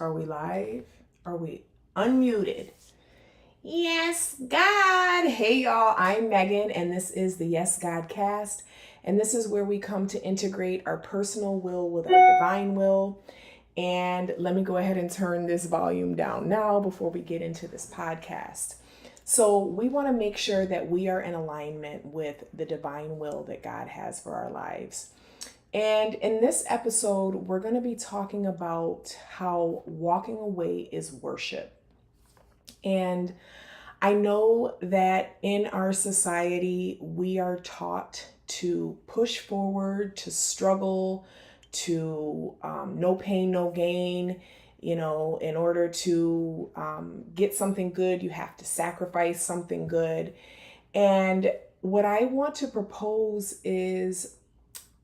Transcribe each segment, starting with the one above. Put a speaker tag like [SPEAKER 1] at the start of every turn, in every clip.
[SPEAKER 1] Are we live? Are we unmuted? Yes, God. Hey, y'all. I'm Megan, and this is the Yes Godcast. And this is where we come to integrate our personal will with our divine will. And let me go ahead and turn this volume down now before we get into this podcast. So, we want to make sure that we are in alignment with the divine will that God has for our lives. And in this episode, we're going to be talking about how walking away is worship. And I know that in our society, we are taught to push forward, to struggle, to no pain, no gain. You know, in order to get something good, you have to sacrifice something good. And what I want to propose is,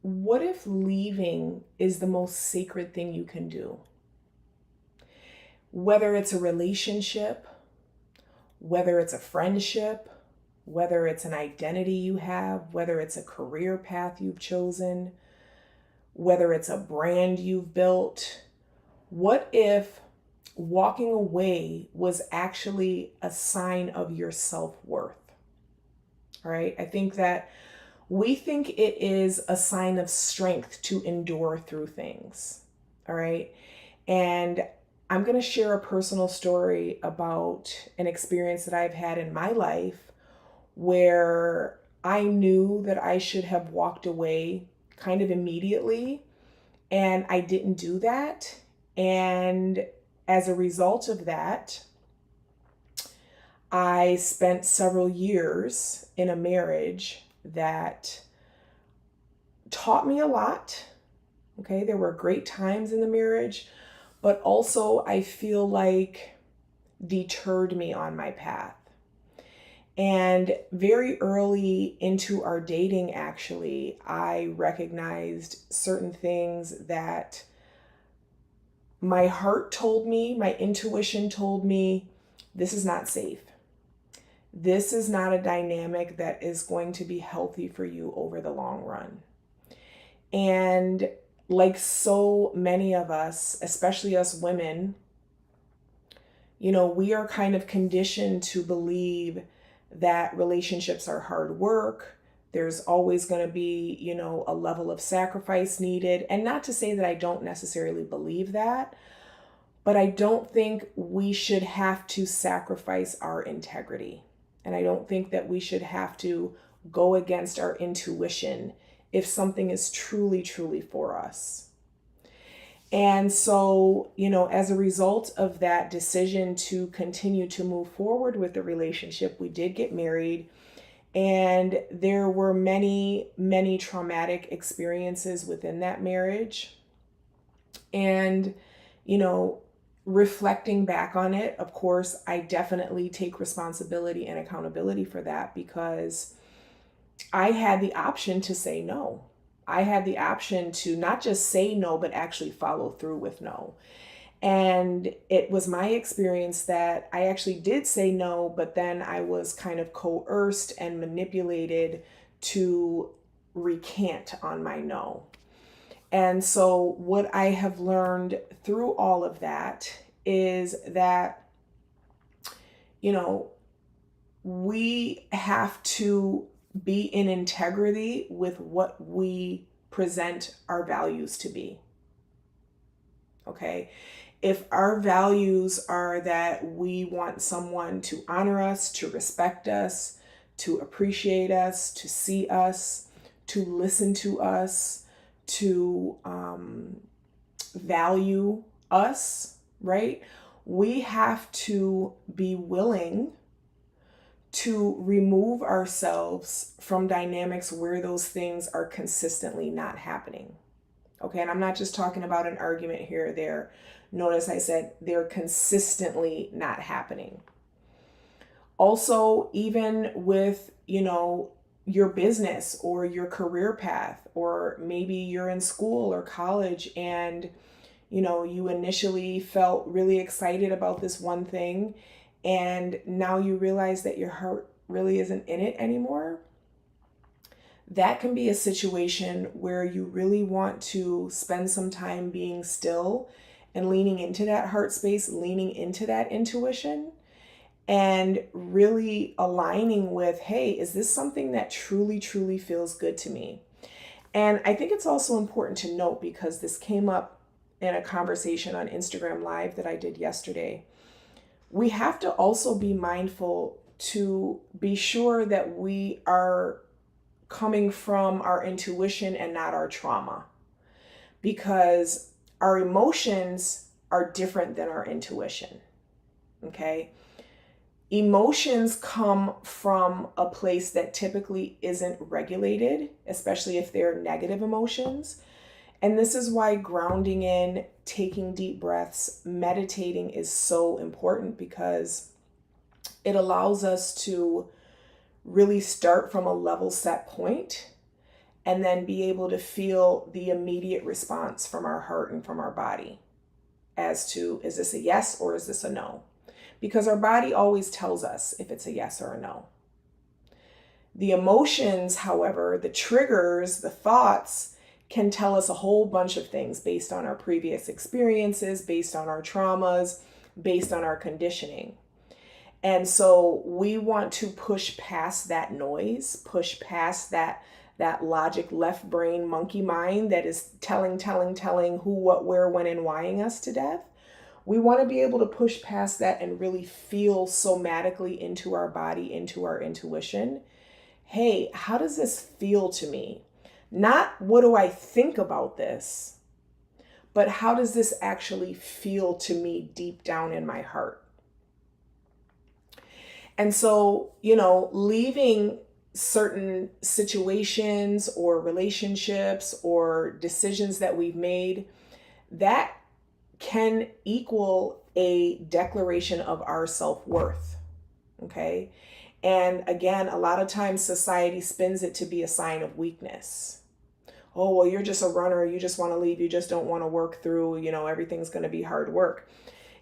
[SPEAKER 1] what if leaving is the most sacred thing you can do? Whether it's a relationship, whether it's a friendship, whether it's an identity you have, whether it's a career path you've chosen, whether it's a brand you've built, what if walking away was actually a sign of your self-worth? All right, I think that we think it is a sign of strength to endure through things. All right. And I'm going to share a personal story about an experience that I've had in my life where I knew that I should have walked away kind of immediately, and I didn't do that. And as a result of that, I spent several years in a marriage that taught me a lot. Okay, there were great times in the marriage, but also I feel like deterred me on my path. And very early into our dating, actually, I recognized certain things that my heart told me, my intuition told me, this is not safe. This is not a dynamic that is going to be healthy for you over the long run. And like so many of us, especially us women, you know, we are kind of conditioned to believe that relationships are hard work. There's always going to be, you know, a level of sacrifice needed. And not to say that I don't necessarily believe that, but I don't think we should have to sacrifice our integrity. And I don't think that we should have to go against our intuition if something is truly, truly for us. And so, you know, as a result of that decision to continue to move forward with the relationship, we did get married. And there were many, many traumatic experiences within that marriage. And, you know, reflecting back on it, of course, I definitely take responsibility and accountability for that, because I had the option to say no. I had the option to not just say no, but actually follow through with no. And it was my experience that I actually did say no, but then I was kind of coerced and manipulated to recant on my no. And so what I have learned through all of that is that, you know, we have to be in integrity with what we present our values to be. Okay? If our values are that we want someone to honor us, to respect us, to appreciate us, to see us, to listen to us, to value us, right? We have to be willing to remove ourselves from dynamics where those things are consistently not happening. Okay, and I'm not just talking about an argument here or there. Notice I said they're consistently not happening. Also, even with, you know, your business or your career path, or maybe you're in school or college and, you know, you initially felt really excited about this one thing, and now you realize that your heart really isn't in it anymore. That can be a situation where you really want to spend some time being still and leaning into that heart space, leaning into that intuition, and really aligning with, hey, is this something that truly, truly feels good to me? And I think it's also important to note, because this came up in a conversation on Instagram Live that I did yesterday. We have to also be mindful to be sure that we are coming from our intuition and not our trauma, because our emotions are different than our intuition. Okay? Emotions come from a place that typically isn't regulated, especially if they're negative emotions. And this is why grounding in, taking deep breaths, meditating is so important, because it allows us to really start from a level set point and then be able to feel the immediate response from our heart and from our body as to, is this a yes or is this a no? Because our body always tells us if it's a yes or a no. The emotions, however, the triggers, the thoughts, can tell us a whole bunch of things based on our previous experiences, based on our traumas, based on our conditioning. And so we want to push past that noise, push past that logic left brain monkey mind that is telling who, what, where, when, and whying us to death. We want to be able to push past that and really feel somatically into our body, into our intuition. Hey, how does this feel to me? Not what do I think about this, but how does this actually feel to me deep down in my heart? And so, leaving certain situations or relationships or decisions that we've made, that can equal a declaration of our self-worth. Okay? And again, a lot of times society spins it to be a sign of weakness. Oh, well, you're just a runner. You just want to leave. You just don't want to work through, everything's going to be hard work.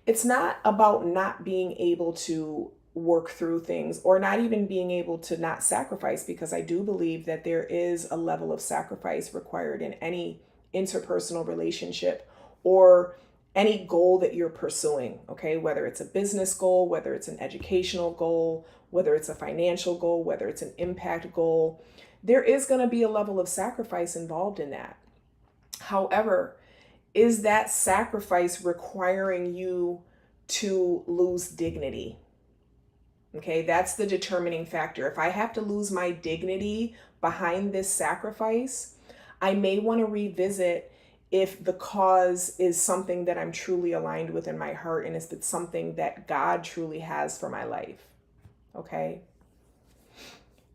[SPEAKER 1] It's not about not being able to work through things, or not even being able to not sacrifice, because I do believe that there is a level of sacrifice required in any interpersonal relationship or any goal that you're pursuing, okay? Whether it's a business goal, whether it's an educational goal, whether it's a financial goal, whether it's an impact goal, there is going to be a level of sacrifice involved in that. However, is that sacrifice requiring you to lose dignity? Okay, that's the determining factor. If I have to lose my dignity behind this sacrifice, I may want to revisit if the cause is something that I'm truly aligned with in my heart, and if it's something that God truly has for my life. Okay.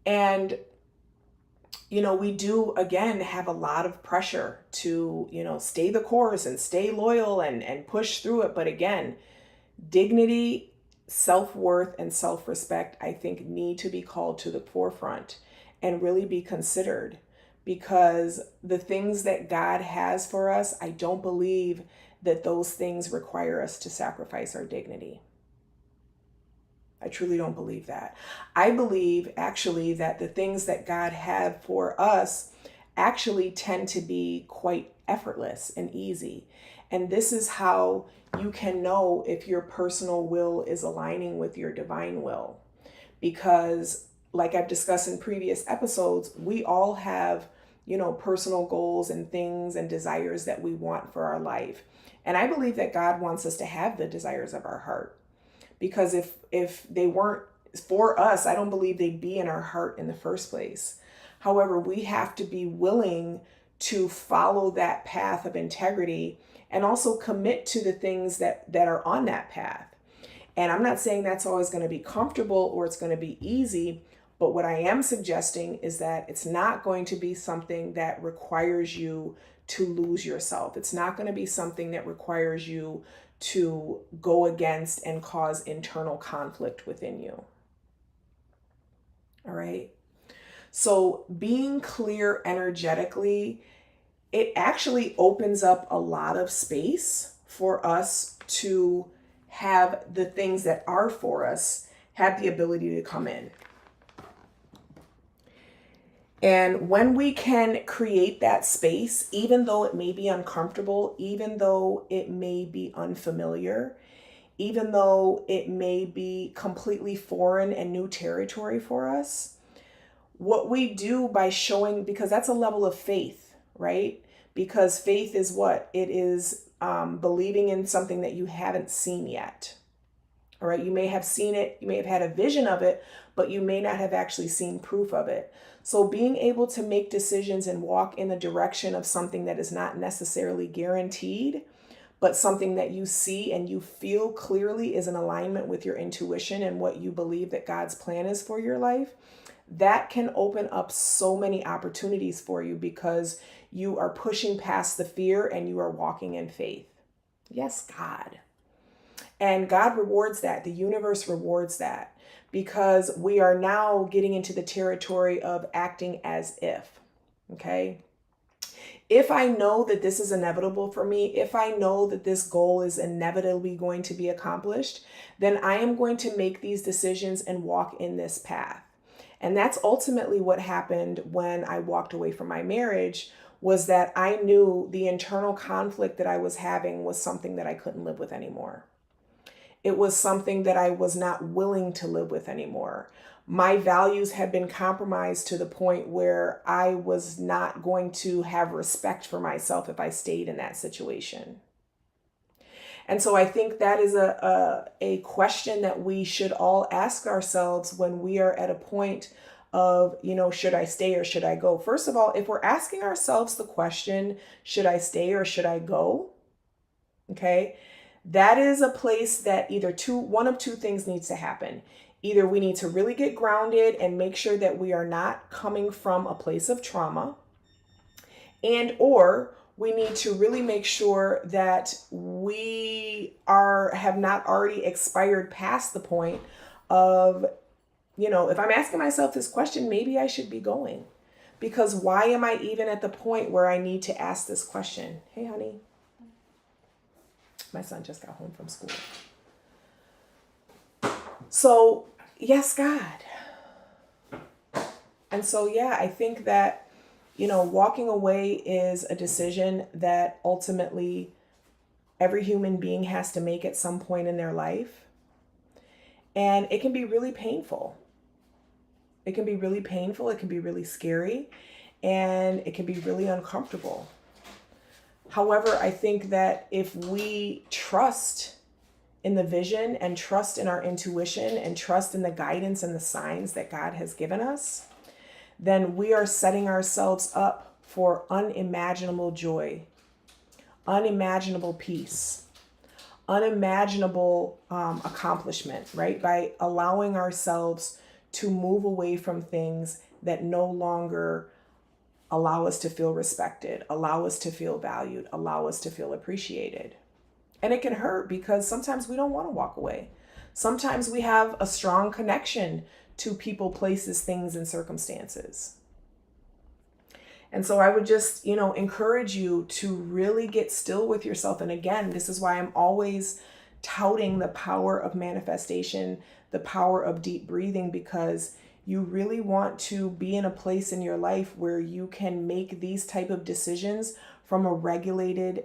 [SPEAKER 1] And, we do, again, have a lot of pressure to, stay the course and stay loyal and push through it. But again, dignity, self-worth, and self-respect, I think, need to be called to the forefront and really be considered, because the things that God has for us, I don't believe that those things require us to sacrifice our dignity. I truly don't believe that. I believe actually that the things that God had for us actually tend to be quite effortless and easy. And this is how you can know if your personal will is aligning with your divine will. Because, like I've discussed in previous episodes, we all have, personal goals and things and desires that we want for our life. And I believe that God wants us to have the desires of our heart. Because if they weren't for us, I don't believe they'd be in our heart in the first place. However, we have to be willing to follow that path of integrity and also commit to the things that are on that path. And I'm not saying that's always going to be comfortable or it's going to be easy, but what I am suggesting is that it's not going to be something that requires you to lose yourself. It's not going to be something that requires you to go against and cause internal conflict within you. All right. So being clear energetically, it actually opens up a lot of space for us to have the things that are for us have the ability to come in. And when we can create that space, even though it may be uncomfortable, even though it may be unfamiliar, even though it may be completely foreign and new territory for us, what we do by showing, because that's a level of faith, right? Because faith is what? It is believing in something that you haven't seen yet. All right, you may have seen it, you may have had a vision of it, but you may not have actually seen proof of it. So being able to make decisions and walk in the direction of something that is not necessarily guaranteed, but something that you see and you feel clearly is in alignment with your intuition and what you believe that God's plan is for your life, that can open up so many opportunities for you because you are pushing past the fear and you are walking in faith. Yes, God. And God rewards that. The universe rewards that because we are now getting into the territory of acting as if. Okay. If I know that this is inevitable for me, if I know that this goal is inevitably going to be accomplished, then I am going to make these decisions and walk in this path. And that's ultimately what happened when I walked away from my marriage, was that I knew the internal conflict that I was having was something that I couldn't live with anymore. It was something that I was not willing to live with anymore. My values had been compromised to the point where I was not going to have respect for myself if I stayed in that situation. And so I think that is a question that we should all ask ourselves when we are at a point of, should I stay or should I go? First of all, if we're asking ourselves the question, should I stay or should I go? Okay. That is a place that one of two things needs to happen. Either we need to really get grounded and make sure that we are not coming from a place of trauma, or we need to really make sure that we have not already expired past the point of, if I'm asking myself this question, maybe I should be going. Because why am I even at the point where I need to ask this question? Hey, honey. My son just got home from school. So, yes, God. And so, yeah, I think that, walking away is a decision that ultimately every human being has to make at some point in their life. And it can be really painful. It can be really painful. It can be really scary. And it can be really uncomfortable. However, I think that if we trust in the vision and trust in our intuition and trust in the guidance and the signs that God has given us, then we are setting ourselves up for unimaginable joy, unimaginable peace, unimaginable accomplishment, right? By allowing ourselves to move away from things that no longer allow us to feel respected, allow us to feel valued, allow us to feel appreciated. And it can hurt because sometimes we don't want to walk away. Sometimes we have a strong connection to people, places, things, and circumstances. And so I would just, encourage you to really get still with yourself. And again, this is why I'm always touting the power of manifestation, the power of deep breathing, because you really want to be in a place in your life where you can make these type of decisions from a regulated,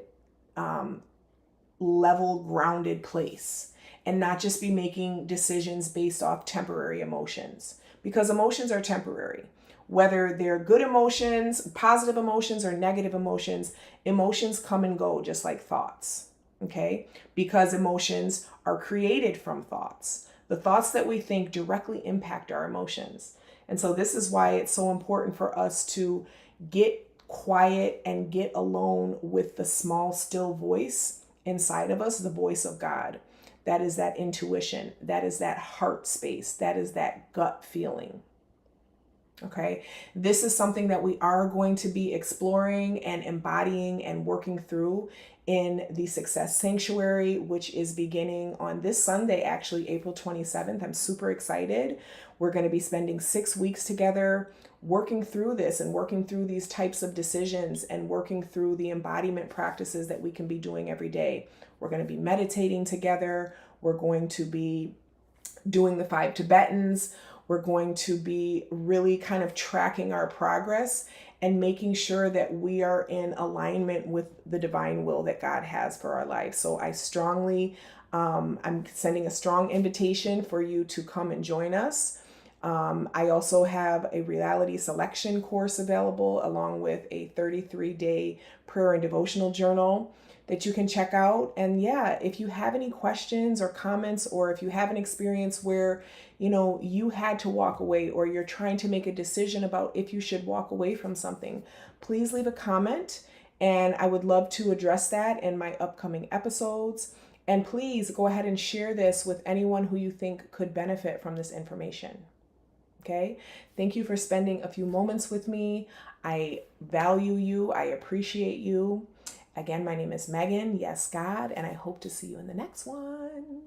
[SPEAKER 1] level, grounded place, and not just be making decisions based off temporary emotions, because emotions are temporary. Whether they're good emotions, positive emotions, or negative emotions, emotions come and go just like thoughts, okay? Because emotions are created from thoughts. The thoughts that we think directly impact our emotions. And so this is why it's so important for us to get quiet and get alone with the small, still voice inside of us, the voice of God. That is that intuition. That is that heart space. That is that gut feeling. Okay, this is something that we are going to be exploring and embodying and working through in the Success Sanctuary, which is beginning on this Sunday, actually, April 27th. I'm super excited. We're going to be spending 6 weeks together working through this and working through these types of decisions and working through the embodiment practices that we can be doing every day. We're going to be meditating together. We're going to be doing the 5 Tibetans. We're going to be really kind of tracking our progress and making sure that we are in alignment with the divine will that God has for our life. So I strongly, I'm sending a strong invitation for you to come and join us. I also have a reality selection course available along with a 33-day prayer and devotional journal that you can check out. And yeah, if you have any questions or comments, or if you have an experience where, you had to walk away, or you're trying to make a decision about if you should walk away from something, please leave a comment. And I would love to address that in my upcoming episodes. And please go ahead and share this with anyone who you think could benefit from this information. Okay? Thank you for spending a few moments with me. I value you. I appreciate you. Again, my name is Megan, Yes God, and I hope to see you in the next one.